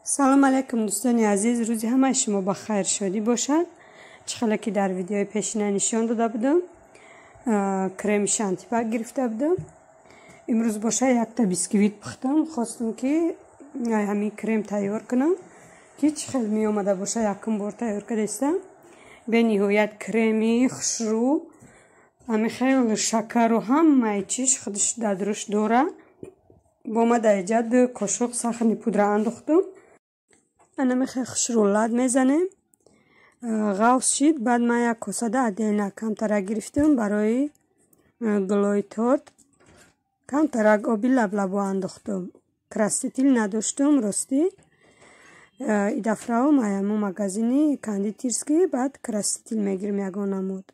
سلام علیکم دوستان عزیز، روزی همه شما با خیر شادی باشد. چخلا که در ویدیوی پیشینه نشان داده بودم کرم شانتی پاک گرفته بودم. امروز باشه یک تا بیسکویت پختم، خواستم که همین کرم تیار کنم که چخل می آمده باشه یکم بار تیار کردم. به نهایت کرمی خوشرو همین خیلی شکر و همه چیز خودش درش داره. با ما در جد کاشق سخن پودر انداختم. انا میخوای خوشرو لاد میزنم غوص شید. بعد من یک کاسه ادینا کمتر گرفتم برای گلوی تورت. کمتر آبی لب انداختم. کرستیل نداشتم راستی. ای دفعه مایمو مغازینی کاندیتیرسکی بعد کرستیل میگیرم یگان نمود.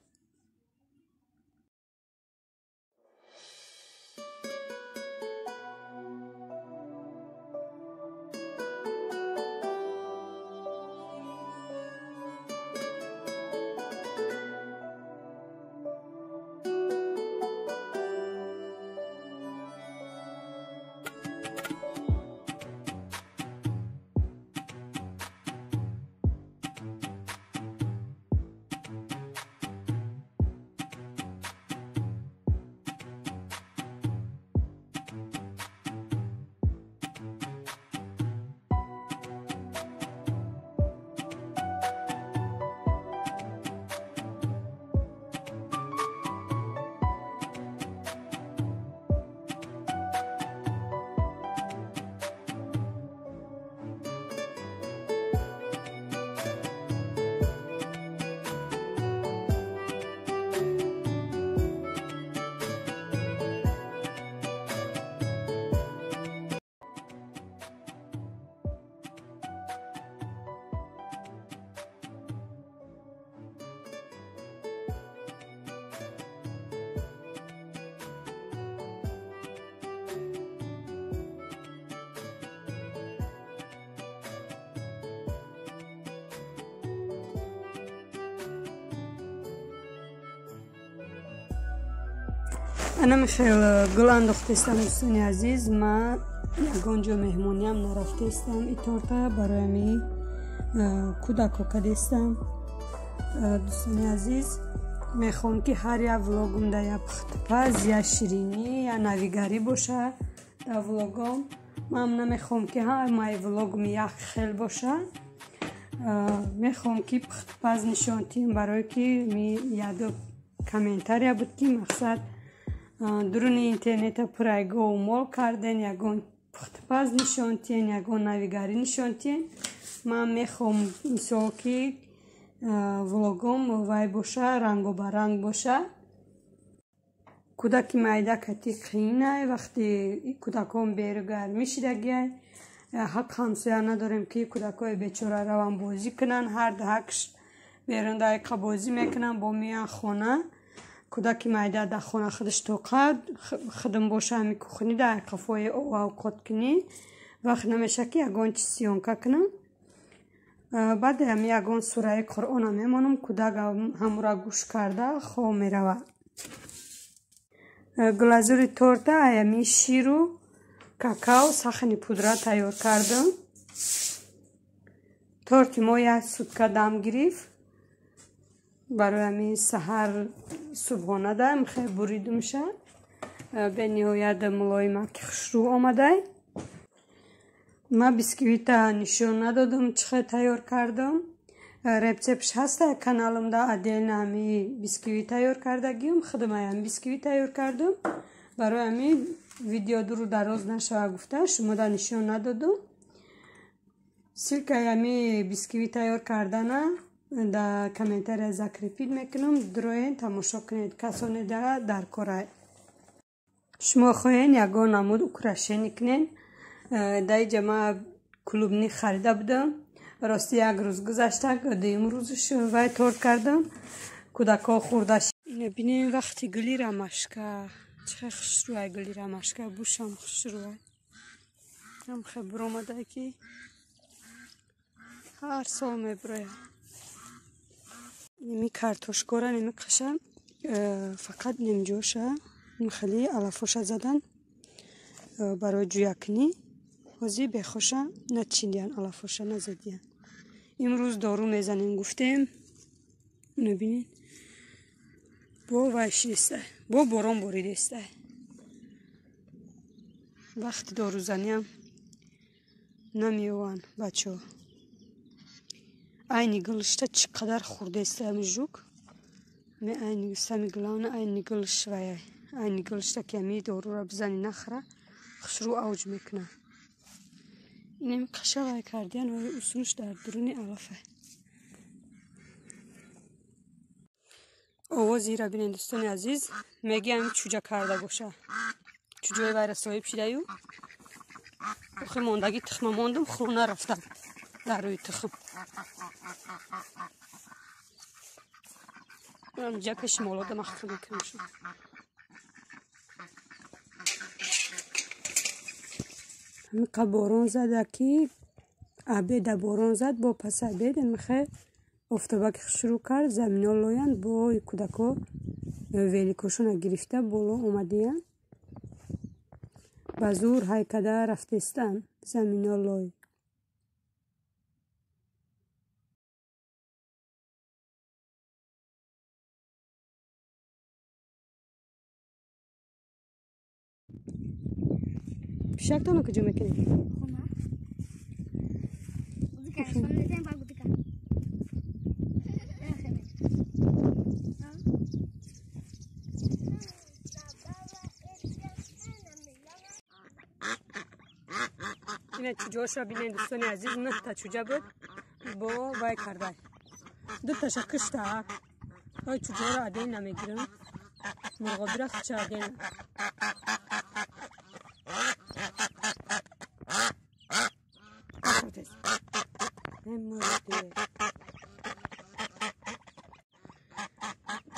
انا میخوای گل انداخته استم دوستان عزیز. ما یگانجا مهمونی هم نرفته استم. این تورتا برای می کودکو کده استم. دوستان عزیز میخوام که هر یک ولاگم در یک پختپز یا شیرینی یا نویگری باشه در ولاگم. من نمیخوام که هر مای ولاگم یک خیل باشه. میخوام که پختپز نشانتیم برای که می یادو کامنتاری بود که مقصد درون اینترنت پرایگو و مال کردن یگان پختپز نشانتین یگان نویگاری نشانتین. من میخوام مثال که ولاگم وای باشه رنگ و برنگ باشه. کودک مایده کتی قینه وقتی کودکان بیرگر میشیدگی حق همسایه نداریم که کودکای بیچاره روان بازی کنن. هر دهکش بیرون دایقه بازی میکنن با میان خونه. کودک مایده در خونه خودش توقع خدم باشه همی کخونی در قفای او اوقات کنی وقت نمیشه که یگان چی سیانکه کنم. بعد همی یگان سوره قرآن هم میمانم. کودک همو را گوش کرده خواه میروه. گلازوری تورتا همی شیر و کاکاو سخنی پودره تیار کردم. تورتی ما یک سوتکه دم گرفت. برای همین سحر صبحانه دارم خیلی بریده میشه. به نهایت ملایم که خوشرو آمده. من بیسکویت نشان ندادم چه تیار کردم. رسپش هست کانالم دا ادیل همی بیسکویت تیار کردگیم. خودم هم بیسکویت تیار کردم. برای همین ویدیو دور دراز نشه گفته شما دا نشان ندادم. سیرکه همی بیسکویت تیار کردنه در کامنتر ذکر فیلم میکنم دروین تماشا کنید کسانی در کره شما خواهین یگان نمود اکراشین کنین در جمع کلوبنی خریده بودم راستی یک روز گذشته دویم روزش وای تورد کردم کودکا خوردش اینه بینیم وقتی گلی را مشکه چه خوشروی گلی را مشکه بوشم خوشروی هم خبر آمده که هر سال میبره نمی کارتوشکوره نمی قشن فقط نمیجوشه خیلی علفوش زدن برای جویا کنی وزی بخوشه نچیندین علفوش نزدین امروز دارو میزنیم گفتیم اینو بینین با وشیسته با باران بریدسته وقتی دارو زنیم نمیوان بچه aynı gılışta kadar hurda istemiştik. Me aynı samiglan aynı gılış veya aynı gılışta kemi doğru rabzani nakhra khşru avj mekna. İnem kaşa vay kardiyan ve usunuş dar duruni alafe. O zira bin Hindistan aziz megem çuca karda boşa. Çucuğu vayra sahip şidayu. Oxi mondagi tıxma mondum xona raftam. Daruy tıxım. اینجا کش مولاد مخفی میکنم همین باران زده که عبید باران زد با پس عبید میخه افتابک شروع کرد زمین ها لایند با کودکا ویلیکوشون گرفته بالا اومدین با زور هایکده رفتستن زمین ها لای پیشک رو کجا میکنی؟ خونه بودی که خونه نزدیم با بودی که اینه چوجاش را بینید دوستان عزیز نه تا چوجا بود با وای کرده دو تاشا کشته وای چوجا را عدین نمیگیرم مرغا بیره خچه عدین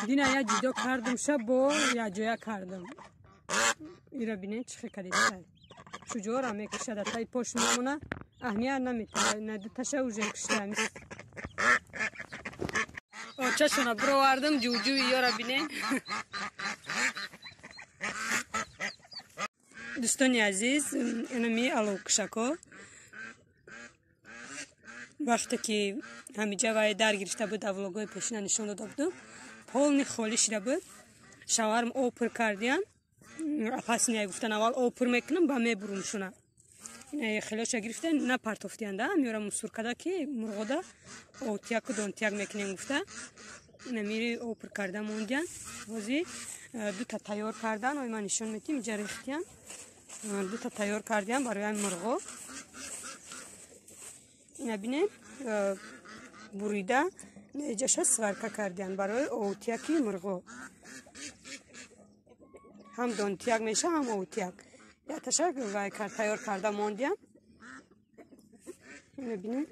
دینه یا جدا کردم شب با یا جویا کردم ایرا بینید چه کدیسته چوجا را میکشه تای پشت میمونه اهمیت نمیتونه نه دو تاشا اوجه کشته همیست آچه شونه برو وردم جوجو یا را بینید دوستانی عزیز اینمی الو کشکا وقتی که همیجا وای در گرفته بود اولوگای پیشینه نشان داده بودم پولنی خالی شده بود شوارم اوپر کردیم پس نیای گفتن اول اوپر میکنم با میبرون شونه خیلیش گرفتن نه پرتوفتیان ده میارم مسور کده که مرغوده اوتیاک و دونتیاک میکنیم گفته نمیری اوپر کرده موندین وزی دو تا تیار کردن و من نشان میتیم اینجا ریختیم دو تا تیار کردیم برای مرغو نبینیم بریده جاش سوارکا کردیم برای اوتیاکی مرغو هم دونتیاک میشه هم اوتیاک یا تشک وای تیار کرده موندیم نبینیم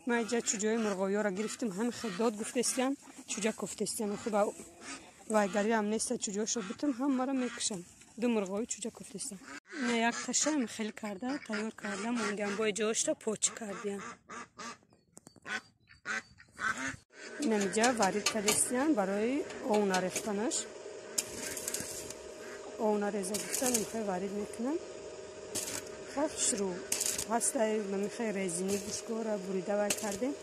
من اینجا چوجای مرغویا را گرفتم هم خداد گفتستیم چوجا کفتستیم خوب وای گری هم نیست چوجاشو بتم هم مرا میکشم دو مرغوی چوجا کفتستم نه یک تشم خیلی کرده تیار کردم موندیم با جاشتا پوچ کردیم اینجا وارد کردستیم برای اون رفتنش اون رزه گفتن میخوای وارد میکنم خب شروع هسته میخوای رزینی گوشگاه را بریده وای کردیم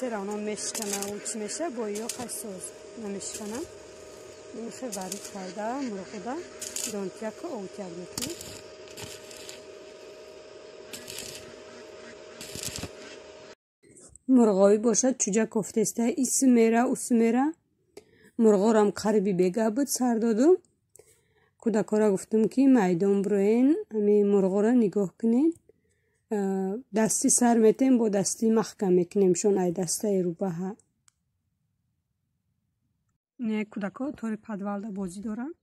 سر اونا میشکنه و چی میشه با یا خیسوز نمیشکنه میخوای وارد کرده مرغوده دونتیاک و اوتیاک میکنیم مرغایی باشد چوجا کفتسته ایسی میره اوسی میره مرغا رام قریبی بگه بود سر دادم کودکا را گفتم که میدان بروین همه مرغا را نگاه کنین دستی سر میتیم با دستی محکم میکنیم شون ای دسته روبه ها. نه کودکا طور پدوالده بازی دارن.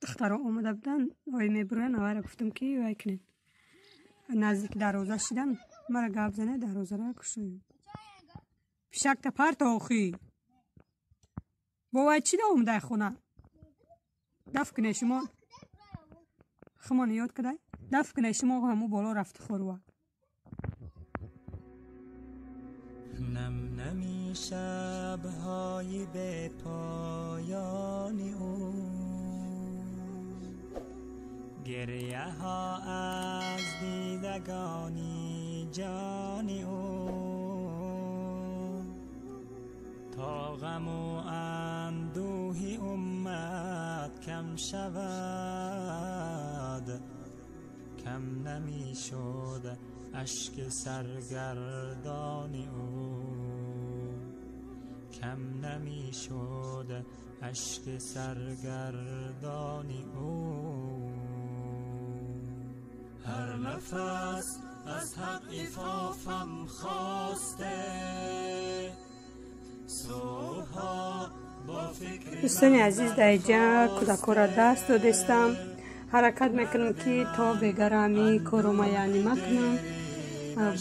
دخترها آمده بودن وای میبرن اوه گفتم که وای کنین نزدیک دروازه شدن مرا گپ زنه دروازه را کشیم پیشک تا پرت آخی با وای چی دا اومده خونه دف کنه شما خمان یاد کده دف کنه شما همو بالا رفت خوروا نم نمی شب‌های به پایانی او گریه ها از دیدگانی جانی او تا غم و اندوهی امت کم شود کم نمی شد اشک سرگردانی او کم نمی شد اشک سرگردانی او هر نفس از حق عفافم خواسته صبحها با فکر دوستان عزیز در اینجا کودکا را دست دادستم حرکت میکنم که تا بگرامی کارما یعنی مکنم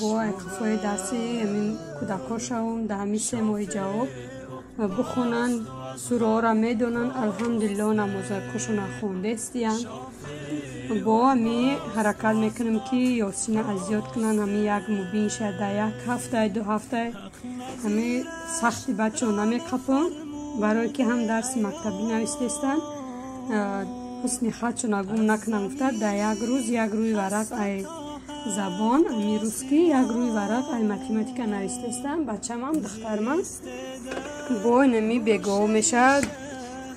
با اکفای درسی امین کودکا شوم در همی سه ماه جواب بخونن سوره را میدونن الحمدلله نمازه کشون خونده استیم با همی حرکت میکنم که یاسین ازیاد کنن همی یک مبین شد در یک هفته دو هفته همی سختی بچه ها نمیکپن برای که هم درس مکتبی نوشته استن حسن خدشون گم نکنن افتاد در یک روی ورق ای زبان امی روز که یک روی ورق ای متیماتیکا نوشته استن بچه هم دختر من با نمی بگاه میشه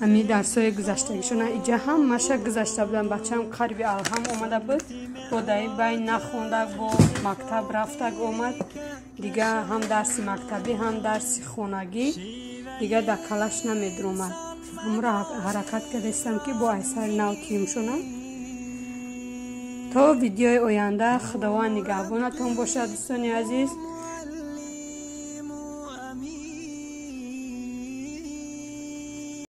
همی درسای گذشتگیشون اینجا هم مشه گذشته بودن بچه هم قریبی الهم اومده بود با دایی بین نخونده با مکتب رفته اومد دیگه هم درس مکتبی هم درس خونگی دیگه در کلش نمیدر اومد همرا حرکت کردستم که با اثر نو تیم شونه تا ویدیوی آینده خداوند نگهبانتون باشه دوستان عزیز